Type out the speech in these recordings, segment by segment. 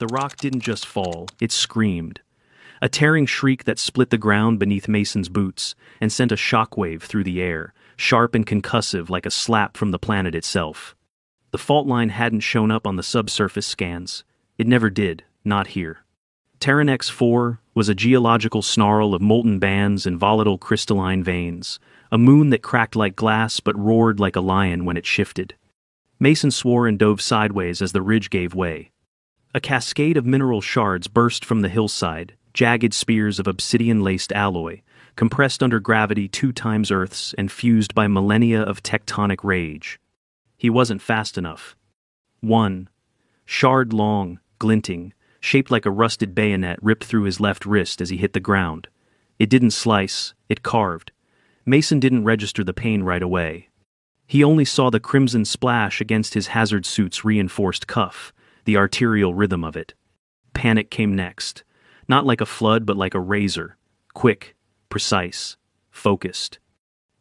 The rock didn't just fall, it screamed. A tearing shriek that split the ground beneath Mason's boots and sent a shockwave through the air, sharp and concussive like a slap from the planet itself. The fault line hadn't shown up on the subsurface scans. It never did, not here. Terran X4 was a geological snarl of molten bands and volatile crystalline veins, a moon that cracked like glass but roared like a lion when it shifted. Mason swore and dove sideways as the ridge gave way. A cascade of mineral shards burst from the hillside, jagged spears of obsidian-laced alloy, compressed under gravity 2 times Earth's and fused by millennia of tectonic rage. He wasn't fast enough. One shard long, glinting, shaped like a rusted bayonet, ripped through his left wrist as he hit the ground. It didn't slice, it carved. Mason didn't register the pain right away. He only saw the crimson splash against his hazard suit's reinforced cuff, the arterial rhythm of it. Panic came next. Not like a flood, but like a razor. Quick, precise, focused.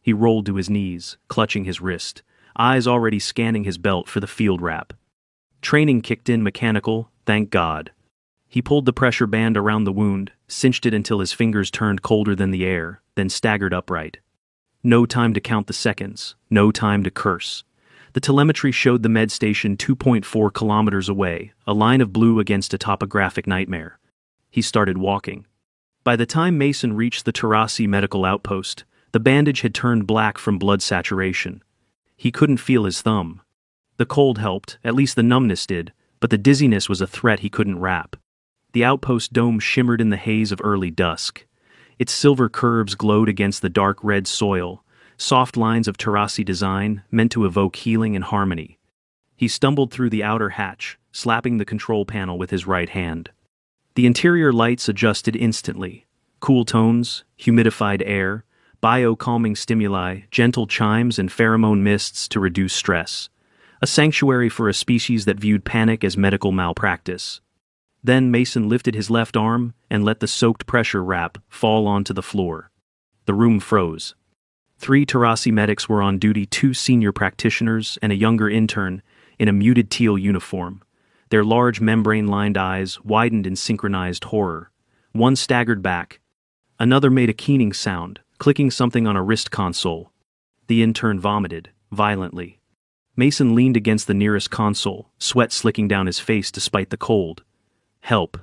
He rolled to his knees, clutching his wrist, eyes already scanning his belt for the field wrap. Training kicked in mechanical, thank God. He pulled the pressure band around the wound, cinched it until his fingers turned colder than the air, then staggered upright. No time to count the seconds, no time to curse. The telemetry showed the med station 2.4 kilometers away, a line of blue against a topographic nightmare. He started walking. By the time Mason reached the Tarasi medical outpost, the bandage had turned black from blood saturation. He couldn't feel his thumb. The cold helped, at least the numbness did, but the dizziness was a threat he couldn't wrap. The outpost dome shimmered in the haze of early dusk. Its silver curves glowed against the dark red soil, soft lines of Tarasi design meant to evoke healing and harmony. He stumbled through the outer hatch, slapping the control panel with his right hand. The interior lights adjusted instantly. Cool tones, humidified air, bio-calming stimuli, gentle chimes and pheromone mists to reduce stress. A sanctuary for a species that viewed panic as medical malpractice. Then Mason lifted his left arm and let the soaked pressure wrap fall onto the floor. The room froze. 3 Tarasi medics were on duty, 2 senior practitioners and a younger intern in a muted teal uniform. Their large membrane-lined eyes widened in synchronized horror. One staggered back. Another made a keening sound, clicking something on a wrist console. The intern vomited, violently. Mason leaned against the nearest console, sweat slicking down his face despite the cold. "Help.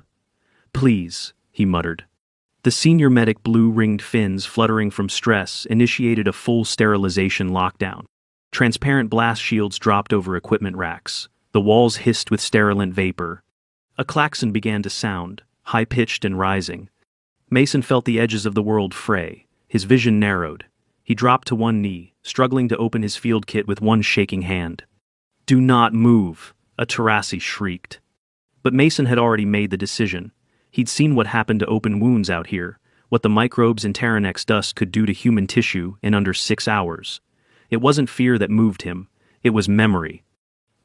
Please," he muttered. The senior medic, blue-ringed fins fluttering from stress, initiated a full sterilization lockdown. Transparent blast shields dropped over equipment racks. The walls hissed with sterilant vapor. A klaxon began to sound, high-pitched and rising. Mason felt the edges of the world fray. His vision narrowed. He dropped to one knee, struggling to open his field kit with one shaking hand. "Do not move," a Tarasi shrieked. But Mason had already made the decision. He'd seen what happened to open wounds out here, what the microbes in Terranex dust could do to human tissue in under 6 hours. It wasn't fear that moved him, it was memory.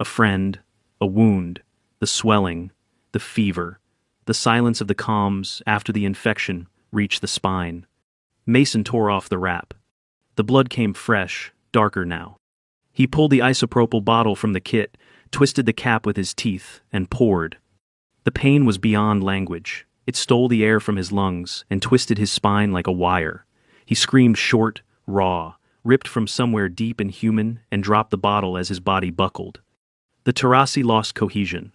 A friend, a wound, the swelling, the fever, the silence of the comms after the infection reached the spine. Mason tore off the wrap. The blood came fresh, darker now. He pulled the isopropyl bottle from the kit, twisted the cap with his teeth, and poured. The pain was beyond language. It stole the air from his lungs and twisted his spine like a wire. He screamed short, raw, ripped from somewhere deep and human, and dropped the bottle as his body buckled. The Tarasi lost cohesion.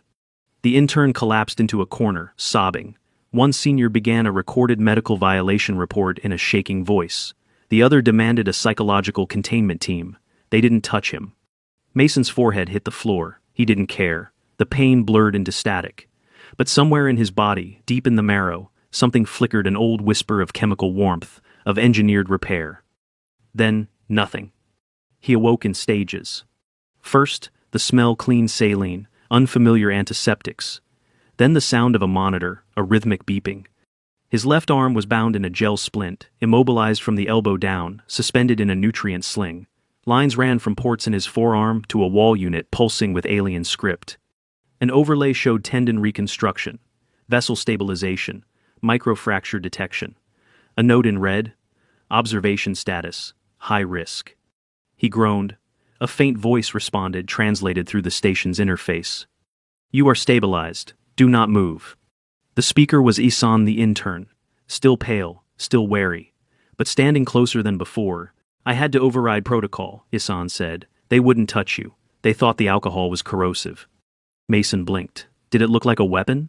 The intern collapsed into a corner, sobbing. One senior began a recorded medical violation report in a shaking voice. The other demanded a psychological containment team. They didn't touch him. Mason's forehead hit the floor. He didn't care. The pain blurred into static. But somewhere in his body, deep in the marrow, something flickered, an old whisper of chemical warmth, of engineered repair. Then, nothing. He awoke in stages. First, the smell clean saline, unfamiliar antiseptics. Then the sound of a monitor, a rhythmic beeping. His left arm was bound in a gel splint, immobilized from the elbow down, suspended in a nutrient sling. Lines ran from ports in his forearm to a wall unit pulsing with alien script. An overlay showed tendon reconstruction, vessel stabilization, microfracture detection. A note in red, observation status, high risk. He groaned. A faint voice responded, translated through the station's interface. "You are stabilized. Do not move. The speaker was Isan the intern, still pale, still wary, but standing closer than before. I had to override protocol, Isan said. They wouldn't touch you. They thought the alcohol was corrosive. Mason blinked. Did it look like a weapon?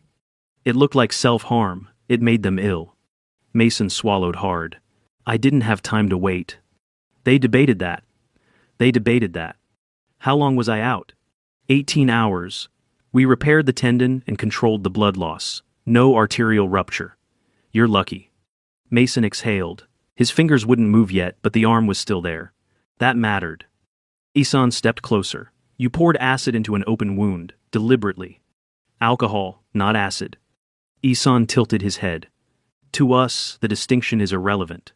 It looked like self-harm. It made them ill. Mason swallowed hard. I didn't have time to wait. They debated that. How long was I out? 18 hours. We repaired the tendon and controlled the blood loss. No arterial rupture. You're lucky. Mason exhaled. His fingers wouldn't move yet, but the arm was still there. That mattered. Isan stepped closer. You poured acid into an open wound, deliberately. Alcohol, not acid. Isan tilted his head. To us, the distinction is irrelevant.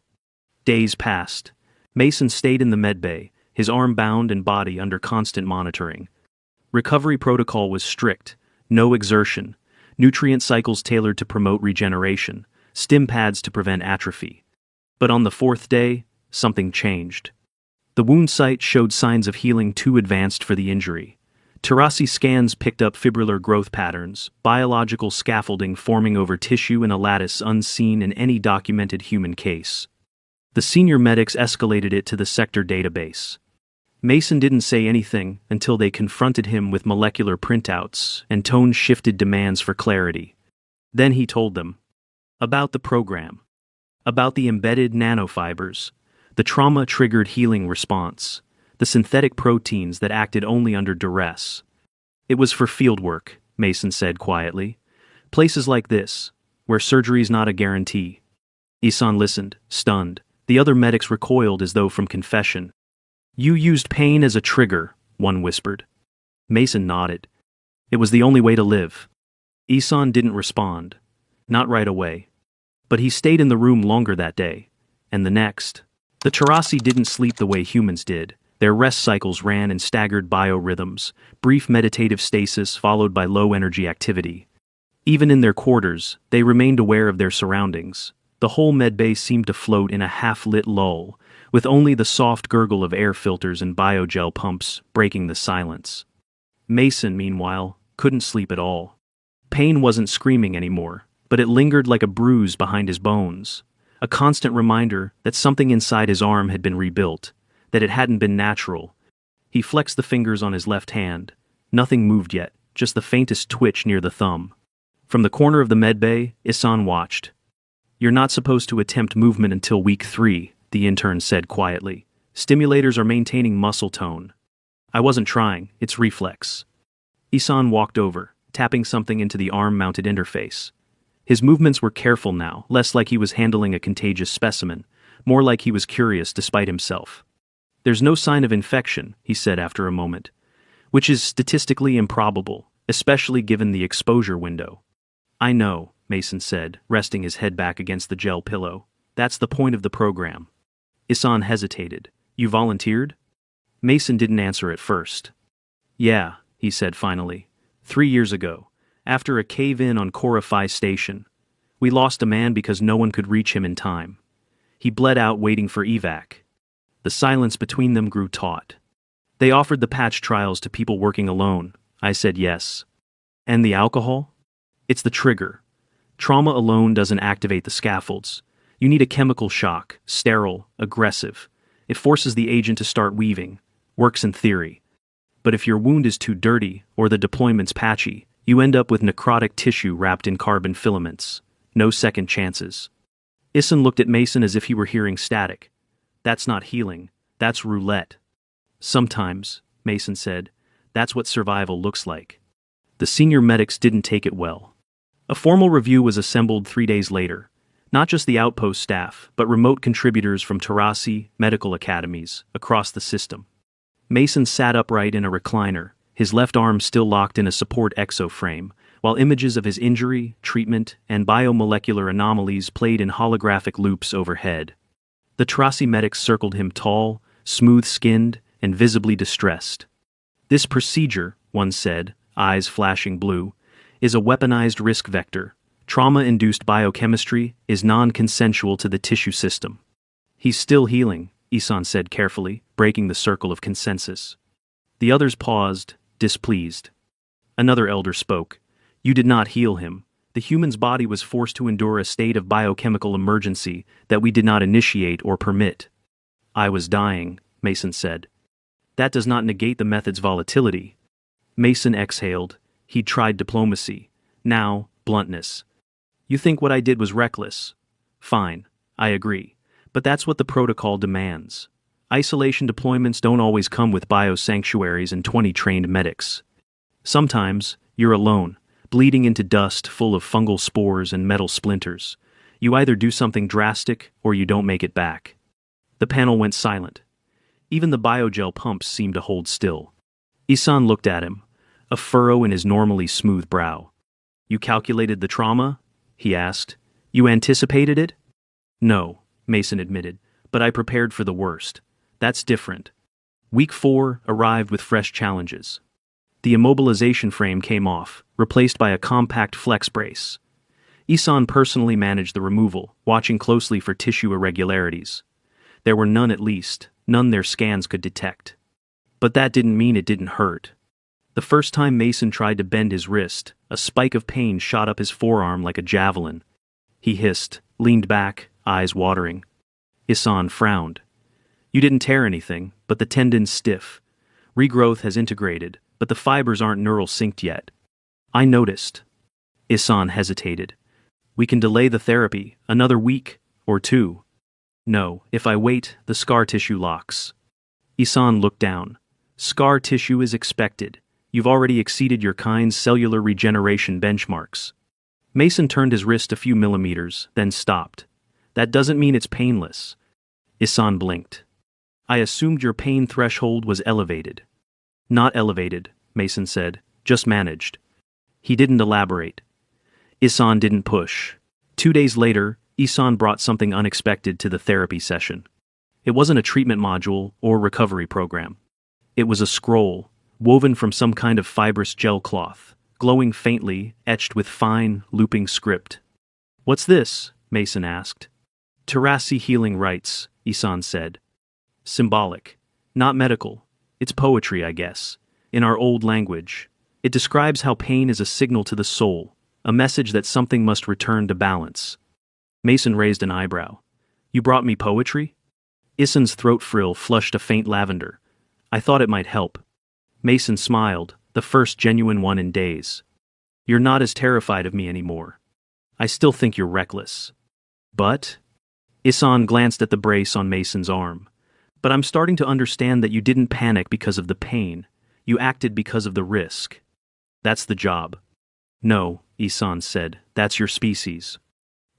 Days passed. Mason stayed in the medbay, his arm bound and body under constant monitoring. Recovery protocol was strict. No exertion. Nutrient cycles tailored to promote regeneration. Stim pads to prevent atrophy. But on the fourth day, something changed. The wound site showed signs of healing too advanced for the injury. Terrassi scans picked up fibrillar growth patterns, biological scaffolding forming over tissue in a lattice unseen in any documented human case. The senior medics escalated it to the sector database. Mason didn't say anything until they confronted him with molecular printouts and tone-shifted demands for clarity. Then he told them about the program, about the embedded nanofibers, the trauma-triggered healing response, the synthetic proteins that acted only under duress. It was for fieldwork, Mason said quietly. Places like this, where surgery's not a guarantee. Isan listened, stunned. The other medics recoiled as though from confession. You used pain as a trigger, one whispered. Mason nodded. It was the only way to live. Isan didn't respond. Not right away. But he stayed in the room longer that day. And the next. The Terrassi didn't sleep the way humans did. Their rest cycles ran in staggered biorhythms, brief meditative stasis followed by low-energy activity. Even in their quarters, they remained aware of their surroundings. The whole medbay seemed to float in a half-lit lull, with only the soft gurgle of air filters and biogel pumps breaking the silence. Mason, meanwhile, couldn't sleep at all. Pain wasn't screaming anymore, but it lingered like a bruise behind his bones, a constant reminder that something inside his arm had been rebuilt, that it hadn't been natural. He flexed the fingers on his left hand. Nothing moved yet, just the faintest twitch near the thumb. From the corner of the medbay, Isan watched. You're not supposed to attempt movement until week 3, the intern said quietly. Stimulators are maintaining muscle tone. I wasn't trying, it's reflex. Isan walked over, tapping something into the arm-mounted interface. His movements were careful now, less like he was handling a contagious specimen, more like he was curious despite himself. There's no sign of infection, he said after a moment, which is statistically improbable, especially given the exposure window. I know, Mason said, resting his head back against the gel pillow. That's the point of the program. Isan hesitated. You volunteered? Mason didn't answer at first. Yeah, he said finally. 3 years ago, after a cave-in on HFY Station. We lost a man because no one could reach him in time. He bled out waiting for evac. The silence between them grew taut. They offered the patch trials to people working alone. I said yes. And the alcohol? It's the trigger. Trauma alone doesn't activate the scaffolds. You need a chemical shock, sterile, aggressive. It forces the agent to start weaving. Works in theory. But if your wound is too dirty, or the deployment's patchy, you end up with necrotic tissue wrapped in carbon filaments. No second chances. Isan looked at Mason as if he were hearing static. That's not healing. That's roulette. Sometimes, Mason said, that's what survival looks like. The senior medics didn't take it well. A formal review was assembled 3 days later. Not just the outpost staff, but remote contributors from Terrassi medical academies across the system. Mason sat upright in a recliner, his left arm still locked in a support exoframe, while images of his injury, treatment, and biomolecular anomalies played in holographic loops overhead. The Terrassi medics circled him tall, smooth-skinned, and visibly distressed. This procedure, one said, eyes flashing blue, is a weaponized risk vector. Trauma-induced biochemistry is non-consensual to the tissue system. He's still healing, Isan said carefully, breaking the circle of consensus. The others paused, displeased. Another elder spoke. You did not heal him. The human's body was forced to endure a state of biochemical emergency that we did not initiate or permit. I was dying, Mason said. That does not negate the method's volatility. Mason exhaled. He'd tried diplomacy. Now, bluntness. You think what I did was reckless? Fine, I agree. But that's what the protocol demands. Isolation deployments don't always come with biosanctuaries and 20 trained medics. Sometimes, you're alone, bleeding into dust full of fungal spores and metal splinters. You either do something drastic or you don't make it back. The panel went silent. Even the biogel pumps seemed to hold still. Isan looked at him, a furrow in his normally smooth brow. You calculated the trauma? He asked. You anticipated it? No, Mason admitted, but I prepared for the worst. That's different. Week 4 arrived with fresh challenges. The immobilization frame came off, replaced by a compact flex brace. Isan personally managed the removal, watching closely for tissue irregularities. There were none, at least, none their scans could detect. But that didn't mean it didn't hurt. The first time Mason tried to bend his wrist, a spike of pain shot up his forearm like a javelin. He hissed, leaned back, eyes watering. Isan frowned. You didn't tear anything, but the tendon's stiff. Regrowth has integrated, but the fibers aren't neural synced yet. I noticed. Isan hesitated. We can delay the therapy, another week, or 2. No, if I wait, the scar tissue locks. Isan looked down. Scar tissue is expected. You've already exceeded your kind's cellular regeneration benchmarks. Mason turned his wrist a few millimeters, then stopped. That doesn't mean it's painless. Isan blinked. I assumed your pain threshold was elevated. Not elevated, Mason said, just managed. He didn't elaborate. Isan didn't push. 2 days later, Isan brought something unexpected to the therapy session. It wasn't a treatment module or recovery program. It was a scroll, woven from some kind of fibrous gel cloth, glowing faintly, etched with fine, looping script. What's this? Mason asked. Terasi healing rites, Isan said. Symbolic. Not medical. It's poetry, I guess. In our old language. It describes how pain is a signal to the soul, a message that something must return to balance. Mason raised an eyebrow. You brought me poetry? Isan's throat frill flushed a faint lavender. I thought it might help. Mason smiled, the first genuine one in days. You're not as terrified of me anymore. I still think you're reckless. But? Isan glanced at the brace on Mason's arm. But I'm starting to understand that you didn't panic because of the pain. You acted because of the risk. That's the job. No, Isan said, that's your species.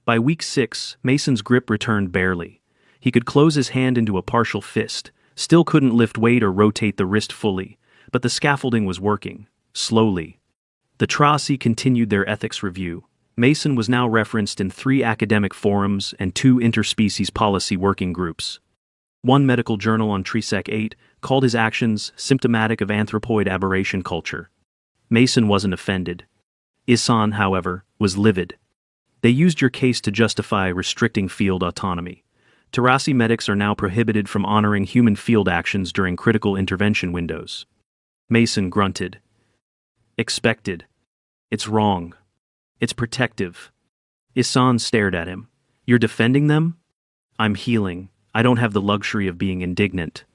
By week 6, Mason's grip returned barely. He could close his hand into a partial fist, still couldn't lift weight or rotate the wrist fully, but the scaffolding was working, slowly. The Trasi continued their ethics review. Mason was now referenced in 3 academic forums and 2 interspecies policy working groups. One medical journal on Tresec 8 called his actions symptomatic of anthropoid aberration culture. Mason wasn't offended. Isan, however, was livid. They used your case to justify restricting field autonomy. Terasi medics are now prohibited from honoring human field actions during critical intervention windows. Mason grunted. Expected. It's wrong. It's protective. Isan stared at him. You're defending them? I'm healing. I don't have the luxury of being indignant.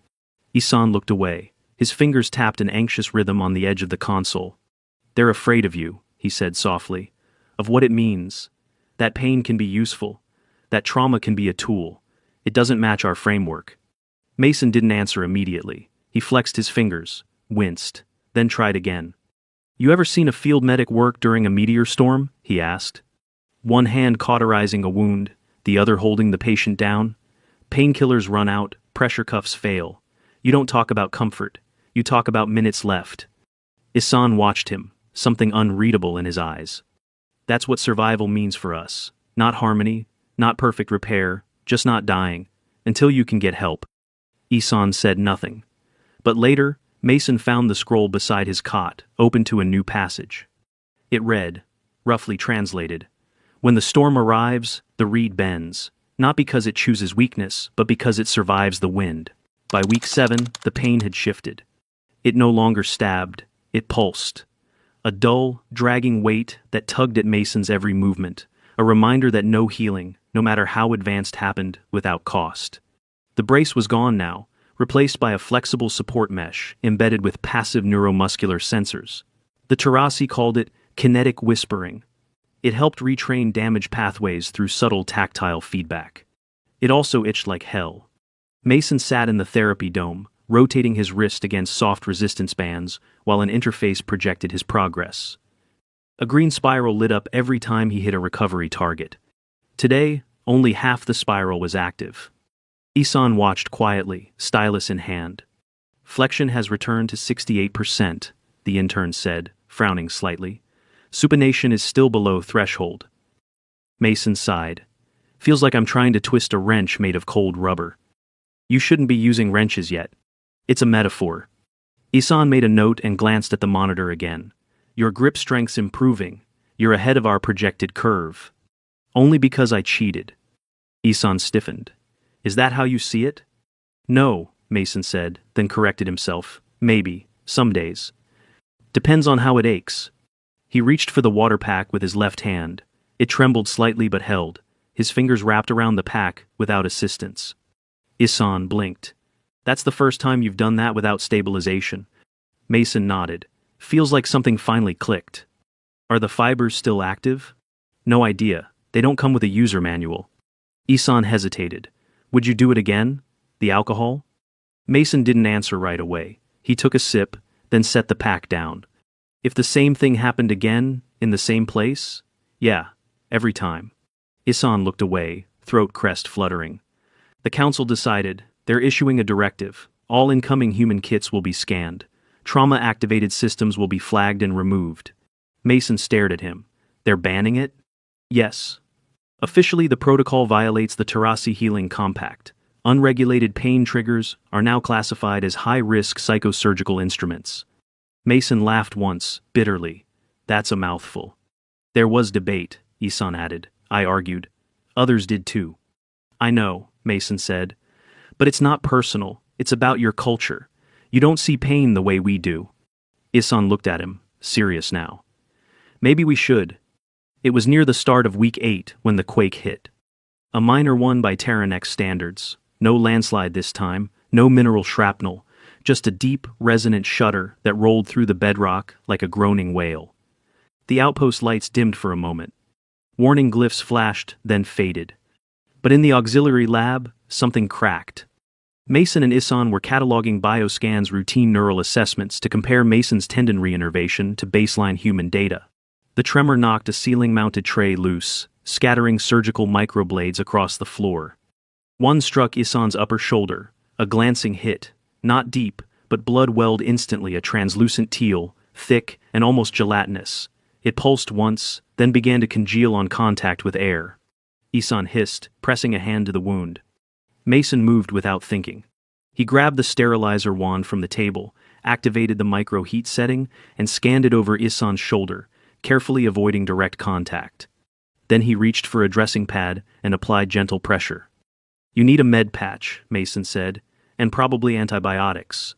Isan looked away. His fingers tapped an anxious rhythm on the edge of the console. They're afraid of you, he said softly. Of what it means. That pain can be useful. That trauma can be a tool. It doesn't match our framework. Mason didn't answer immediately. He flexed his fingers, winced, then tried again. You ever seen a field medic work during a meteor storm? He asked. One hand cauterizing a wound, the other holding the patient down. Painkillers run out, pressure cuffs fail. You don't talk about comfort. You talk about minutes left. Isan watched him, something unreadable in his eyes. That's what survival means for us. Not harmony, not perfect repair, just not dying, until you can get help. Isan said nothing. But later, Mason found the scroll beside his cot, open to a new passage. It read, roughly translated, when the storm arrives, the reed bends, not because it chooses weakness, but because it survives the wind. By week 7, the pain had shifted. It no longer stabbed, it pulsed. A dull, dragging weight that tugged at Mason's every movement, a reminder that no healing, no matter how advanced, happened without cost. The brace was gone now, replaced by a flexible support mesh embedded with passive neuromuscular sensors. The Tarasi called it kinetic whispering. It helped retrain damaged pathways through subtle tactile feedback. It also itched like hell. Mason sat in the therapy dome, rotating his wrist against soft resistance bands while an interface projected his progress. A green spiral lit up every time he hit a recovery target. Today, only half the spiral was active. Isan watched quietly, stylus in hand. Flexion has returned to 68%, the intern said, frowning slightly. Supination is still below threshold. Mason sighed. Feels like I'm trying to twist a wrench made of cold rubber. You shouldn't be using wrenches yet. It's a metaphor. Isan made a note and glanced at the monitor again. Your grip strength's improving. You're ahead of our projected curve. Only because I cheated. Isan stiffened. Is that how you see it? No, Mason said, then corrected himself. Maybe, some days. Depends on how it aches. He reached for the water pack with his left hand. It trembled slightly but held, his fingers wrapped around the pack without assistance. Isan blinked. That's the first time you've done that without stabilization. Mason nodded. Feels like something finally clicked. Are the fibers still active? No idea. They don't come with a user manual. Isan hesitated. Would you do it again? The alcohol? Mason didn't answer right away. He took a sip, then set the pack down. If the same thing happened again, in the same place? Yeah, every time. Isan looked away, throat crest fluttering. The council decided, they're issuing a directive. All incoming human kits will be scanned. Trauma-activated systems will be flagged and removed. Mason stared at him. They're banning it? Yes. Officially, the protocol violates the Tarasi Healing Compact. Unregulated pain triggers are now classified as high-risk psychosurgical instruments. Mason laughed once, bitterly. That's a mouthful. There was debate, Isan added. I argued. Others did too. I know, Mason said. But it's not personal. It's about your culture. You don't see pain the way we do. Isan looked at him, serious now. Maybe we should. It was near the start of week 8 when the quake hit. A minor one by Terranex standards. No landslide this time, no mineral shrapnel, just a deep, resonant shudder that rolled through the bedrock like a groaning whale. The outpost lights dimmed for a moment. Warning glyphs flashed, then faded. But in the auxiliary lab, something cracked. Mason and Isan were cataloging bioscan's routine neural assessments to compare Mason's tendon reinnervation to baseline human data. The tremor knocked a ceiling-mounted tray loose, scattering surgical microblades across the floor. One struck Isan's upper shoulder, a glancing hit, not deep, but blood welled instantly, a translucent teal, thick and almost gelatinous. It pulsed once, then began to congeal on contact with air. Isan hissed, pressing a hand to the wound. Mason moved without thinking. He grabbed the sterilizer wand from the table, activated the micro-heat setting, and scanned it over Isan's shoulder, carefully avoiding direct contact. Then he reached for a dressing pad and applied gentle pressure. You need a med patch, Mason said, and probably antibiotics.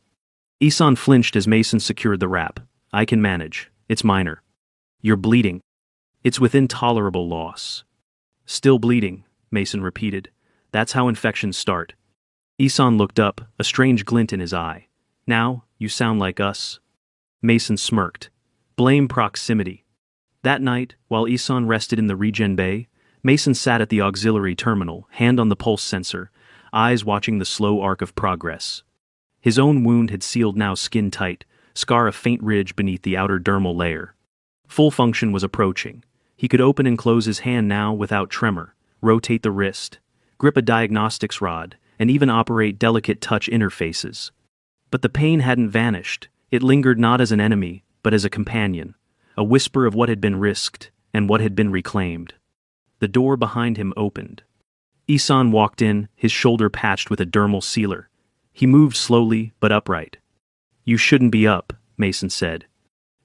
Isan flinched as Mason secured the wrap. I can manage. It's minor. You're bleeding. It's within tolerable loss. Still bleeding, Mason repeated. That's how infections start. Isan looked up, a strange glint in his eye. Now, you sound like us. Mason smirked. Blame proximity. That night, while Isan rested in the regen bay, Mason sat at the auxiliary terminal, hand on the pulse sensor, eyes watching the slow arc of progress. His own wound had sealed now skin tight, scar a faint ridge beneath the outer dermal layer. Full function was approaching. He could open and close his hand now without tremor, rotate the wrist, grip a diagnostics rod, and even operate delicate touch interfaces. But the pain hadn't vanished. It lingered not as an enemy, but as a companion, a whisper of what had been risked and what had been reclaimed. The door behind him opened. Isan walked in, his shoulder patched with a dermal sealer. He moved slowly but upright. You shouldn't be up, Mason said.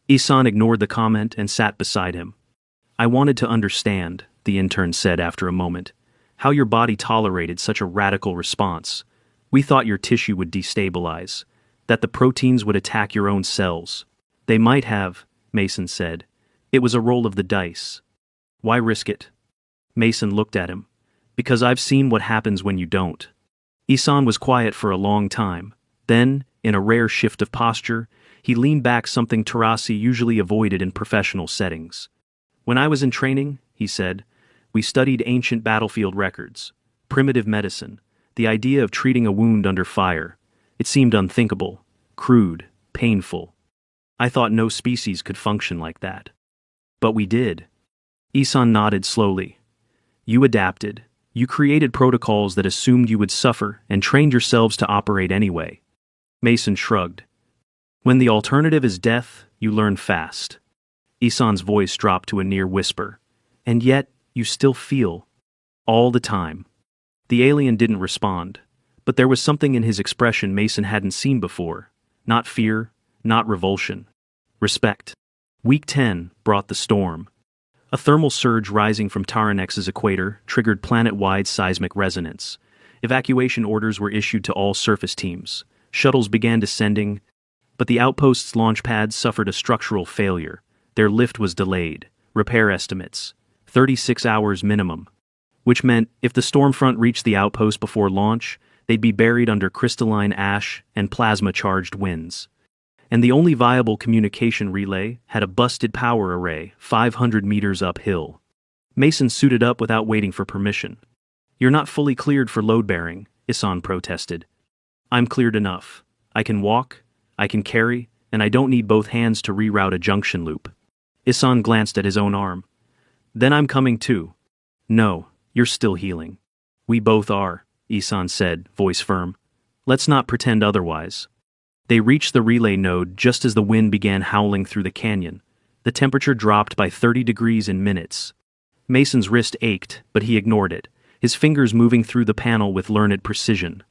Isan ignored the comment and sat beside him. I wanted to understand, the intern said after a moment, how your body tolerated such a radical response. We thought your tissue would destabilize, that the proteins would attack your own cells. They might have, Mason said. It was a roll of the dice. Why risk it? Mason looked at him. Because I've seen what happens when you don't. Isan was quiet for a long time. Then, in a rare shift of posture, he leaned back, something Tarasi usually avoided in professional settings. When I was in training, he said, we studied ancient battlefield records, primitive medicine, the idea of treating a wound under fire. It seemed unthinkable, crude, painful. I thought no species could function like that. But we did. Isan nodded slowly. You adapted. You created protocols that assumed you would suffer and trained yourselves to operate anyway. Mason shrugged. When the alternative is death, you learn fast. Isan's voice dropped to a near whisper. And yet, you still feel. All the time. The alien didn't respond, but there was something in his expression Mason hadn't seen before. Not fear, not revulsion. Respect. Week 10 brought the storm. A thermal surge rising from Taranex's equator triggered planet-wide seismic resonance. Evacuation orders were issued to all surface teams. Shuttles began descending, but the outpost's launch pads suffered a structural failure. Their lift was delayed. Repair estimates: 36 hours minimum. Which meant, if the storm front reached the outpost before launch, they'd be buried under crystalline ash and plasma-charged winds. And the only viable communication relay had a busted power array 500 meters uphill. Mason suited up without waiting for permission. You're not fully cleared for load-bearing, Isan protested. I'm cleared enough. I can walk, I can carry, and I don't need both hands to reroute a junction loop. Isan glanced at his own arm. Then I'm coming too. No, you're still healing. We both are, Isan said, voice firm. Let's not pretend otherwise. They reached the relay node just as the wind began howling through the canyon. The temperature dropped by 30 degrees in minutes. Mason's wrist ached, but he ignored it, his fingers moving through the panel with learned precision.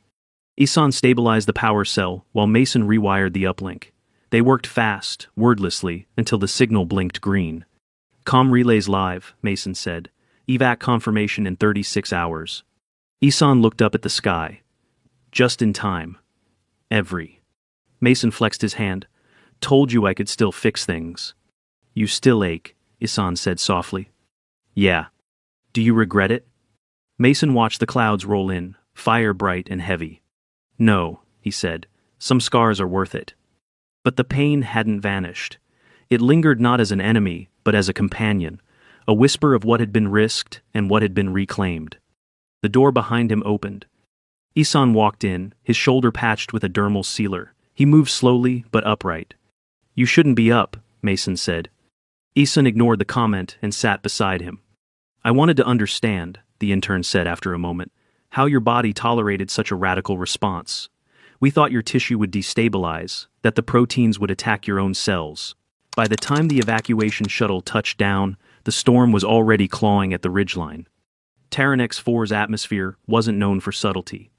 Isan stabilized the power cell while Mason rewired the uplink. They worked fast, wordlessly, until the signal blinked green. "Comm relays live," Mason said. "Evac confirmation in 36 hours." Isan looked up at the sky. Just in time. Mason flexed his hand. "Told you I could still fix things." "You still ache," Isan said softly. "Yeah. Do you regret it?" Mason watched the clouds roll in, fire bright and heavy. "No," he said. "Some scars are worth it." But the pain hadn't vanished. It lingered not as an enemy, but as a companion, a whisper of what had been risked and what had been reclaimed. The door behind him opened. Isan walked in, his shoulder patched with a dermal sealer. He moved slowly but upright. "You shouldn't be up," Mason said. Isan ignored the comment and sat beside him. "I wanted to understand," the intern said after a moment, "how your body tolerated such a radical response. We thought your tissue would destabilize, that the proteins would attack your own cells." By the time the evacuation shuttle touched down, the storm was already clawing at the ridgeline. Taranex 4's atmosphere wasn't known for subtlety.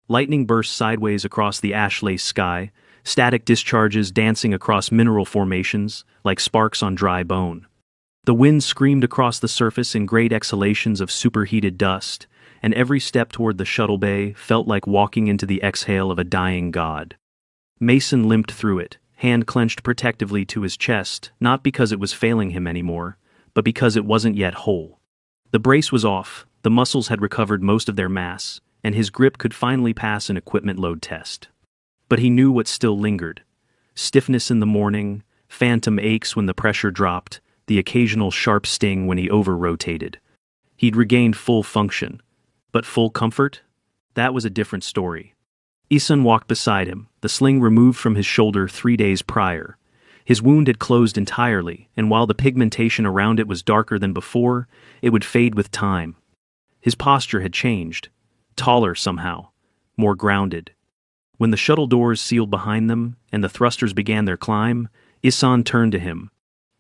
Lightning burst sideways across the ash-laced sky, static discharges dancing across mineral formations like sparks on dry bone. The wind screamed across the surface in great exhalations of superheated dust, and every step toward the shuttle bay felt like walking into the exhale of a dying god. Mason limped through it, hand clenched protectively to his chest, not because it was failing him anymore, but because it wasn't yet whole. The brace was off, the muscles had recovered most of their mass, and his grip could finally pass an equipment load test. But he knew what still lingered. Stiffness in the morning, phantom aches when the pressure dropped, the occasional sharp sting when he over-rotated. He'd regained full function. But full comfort? That was a different story. Isan walked beside him, the sling removed from his shoulder 3 days prior. His wound had closed entirely, and while the pigmentation around it was darker than before, it would fade with time. His posture had changed. Taller somehow. More grounded. When the shuttle doors sealed behind them, and the thrusters began their climb, Isan turned to him.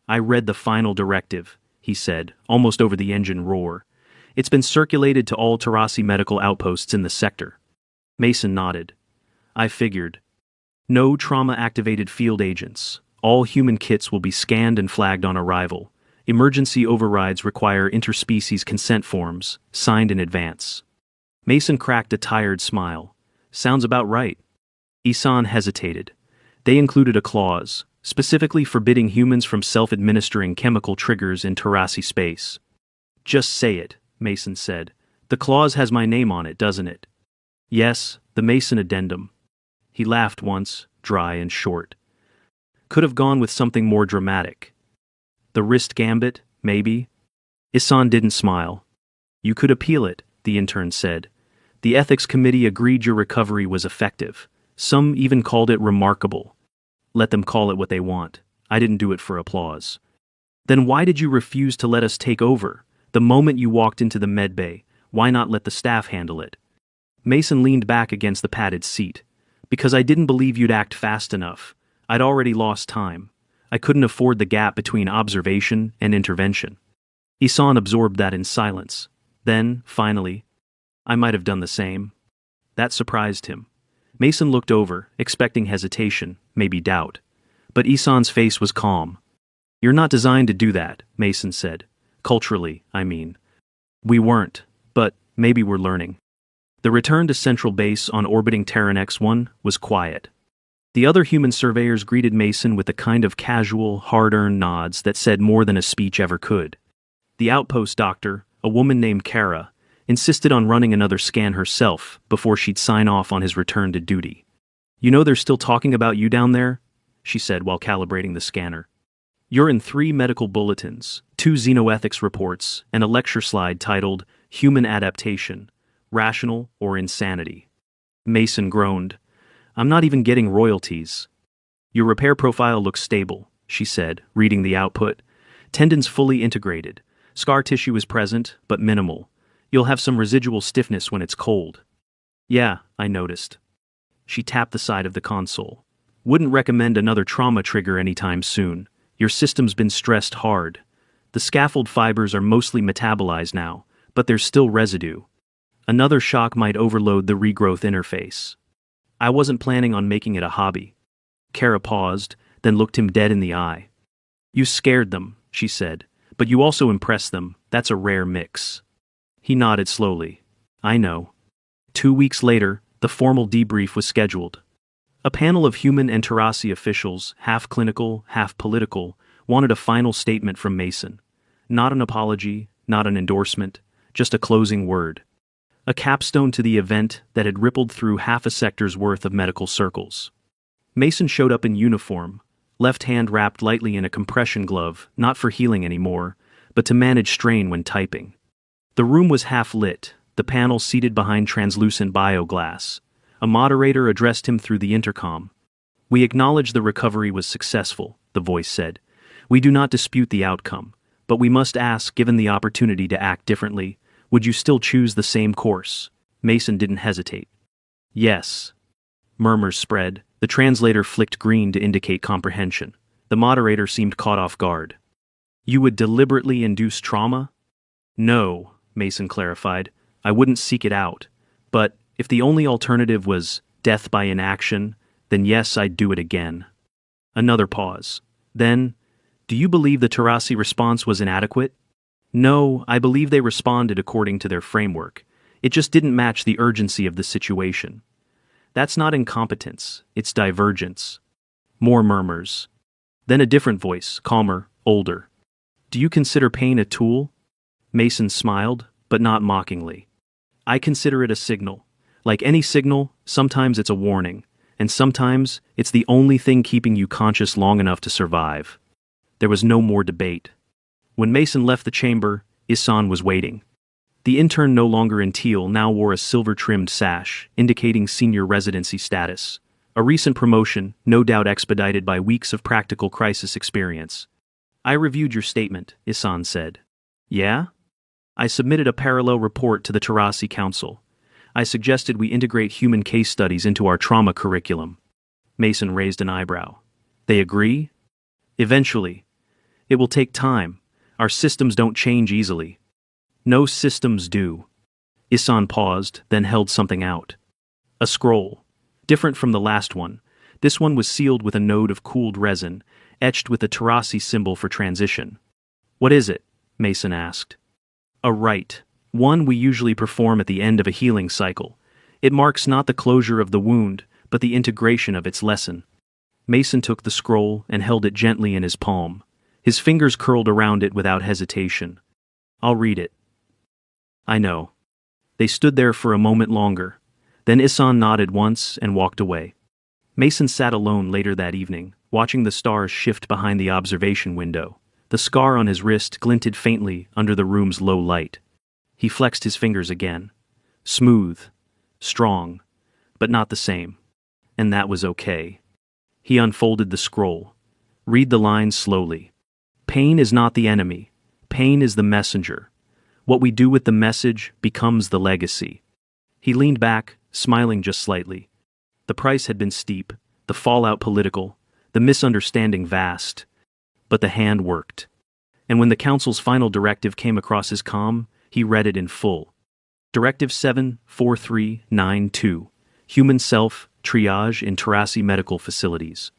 "I read the final directive," he said, almost over the engine roar. "It's been circulated to all Tarasi medical outposts in the sector." Mason nodded. "I figured. No trauma-activated field agents. All human kits will be scanned and flagged on arrival. Emergency overrides require interspecies consent forms, signed in advance." Mason cracked a tired smile. "Sounds about right." Isan hesitated. "They included a clause, specifically forbidding humans from self-administering chemical triggers in Tarasi space. Just say it, Mason said. The clause has my name on it, doesn't it? Yes, the Mason addendum. He laughed once, dry and short. Could have gone with something more dramatic. The wrist gambit, maybe? Isan didn't smile. You could appeal it, the intern said. The ethics committee agreed your recovery was effective. Some even called it remarkable. Let them call it what they want. I didn't do it for applause. Then why did you refuse to let us take over? The moment you walked into the medbay, why not let the staff handle it? Mason leaned back against the padded seat. Because I didn't believe you'd act fast enough. I'd already lost time. I couldn't afford the gap between observation and intervention. Isan absorbed that in silence. Then, finally, I might have done the same. That surprised him. Mason looked over, expecting hesitation, maybe doubt. But Isan's face was calm. You're not designed to do that, Mason said. Culturally, I mean. We weren't, but maybe we're learning. The return to Central Base on orbiting Terran X1 was quiet. The other human surveyors greeted Mason with a kind of casual, hard-earned nods that said more than a speech ever could. The outpost doctor, a woman named Kara, insisted on running another scan herself before she'd sign off on his return to duty. You know they're still talking about you down there? She said while calibrating the scanner. You're in 3 medical bulletins, 2 xenoethics reports, and a lecture slide titled Human Adaptation, Rational or Insanity. Mason groaned. I'm not even getting royalties. Your repair profile looks stable, she said, reading the output. Tendons fully integrated. Scar tissue is present, but minimal. You'll have some residual stiffness when it's cold. Yeah, I noticed. She tapped the side of the console. Wouldn't recommend another trauma trigger anytime soon. Your system's been stressed hard. The scaffold fibers are mostly metabolized now, but there's still residue. Another shock might overload the regrowth interface. I wasn't planning on making it a hobby. Kara paused, then looked him dead in the eye. You scared them, she said, but you also impressed them. That's a rare mix. He nodded slowly. I know. 2 weeks later, the formal debrief was scheduled. A panel of human and Tarasi officials, half clinical, half political, wanted a final statement from Mason. Not an apology, not an endorsement, just a closing word. A capstone to the event that had rippled through half a sector's worth of medical circles. Mason showed up in uniform, left hand wrapped lightly in a compression glove, not for healing anymore, but to manage strain when typing. The room was half lit, the panel seated behind translucent bioglass. A moderator addressed him through the intercom. We acknowledge the recovery was successful, the voice said. We do not dispute the outcome, but we must ask, given the opportunity to act differently, would you still choose the same course? Mason didn't hesitate. Yes. Murmurs spread. The translator flicked green to indicate comprehension. The moderator seemed caught off guard. You would deliberately induce trauma? No, Mason clarified. I wouldn't seek it out. But if the only alternative was death by inaction, then yes, I'd do it again. Another pause. Then, do you believe the Tarasi response was inadequate? No, I believe they responded according to their framework. It just didn't match the urgency of the situation. That's not incompetence, it's divergence. More murmurs. Then a different voice, calmer, older. Do you consider pain a tool? Mason smiled, but not mockingly. I consider it a signal. Like any signal, sometimes it's a warning, and sometimes it's the only thing keeping you conscious long enough to survive. There was no more debate. When Mason left the chamber, Isan was waiting. The intern, no longer in teal, now wore a silver-trimmed sash, indicating senior residency status. A recent promotion, no doubt expedited by weeks of practical crisis experience. I reviewed your statement, Isan said. Yeah? I submitted a parallel report to the Tarasi Council. I suggested we integrate human case studies into our trauma curriculum. Mason raised an eyebrow. They agree? Eventually. It will take time. Our systems don't change easily. No systems do. Isan paused, then held something out. A scroll. Different from the last one. This one was sealed with a node of cooled resin, etched with the Tarasi symbol for transition. What is it? Mason asked. A rite. One we usually perform at the end of a healing cycle. It marks not the closure of the wound, but the integration of its lesson. Mason took the scroll and held it gently in his palm. His fingers curled around it without hesitation. "I'll read it." "I know." They stood there for a moment longer. Then Isan nodded once and walked away. Mason sat alone later that evening, watching the stars shift behind the observation window. The scar on his wrist glinted faintly under the room's low light. He flexed his fingers again. Smooth, strong, but not the same. And that was okay. He unfolded the scroll. "Read the lines slowly. Pain is not the enemy. Pain is the messenger. What we do with the message becomes the legacy." He leaned back, smiling just slightly. The price had been steep, the fallout political, the misunderstanding vast. But the hand worked. And when the Council's final directive came across his comm, he read it in full. Directive 74392. Human self-triage in Tarasi medical facilities.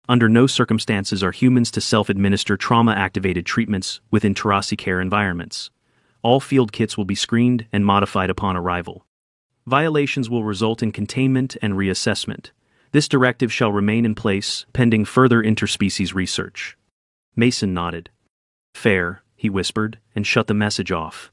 Under no circumstances are humans to self-administer trauma-activated treatments within Tarasi care environments. All field kits will be screened and modified upon arrival. Violations will result in containment and reassessment. This directive shall remain in place pending further interspecies research. Mason nodded. "Fair," he whispered, and shut the message off.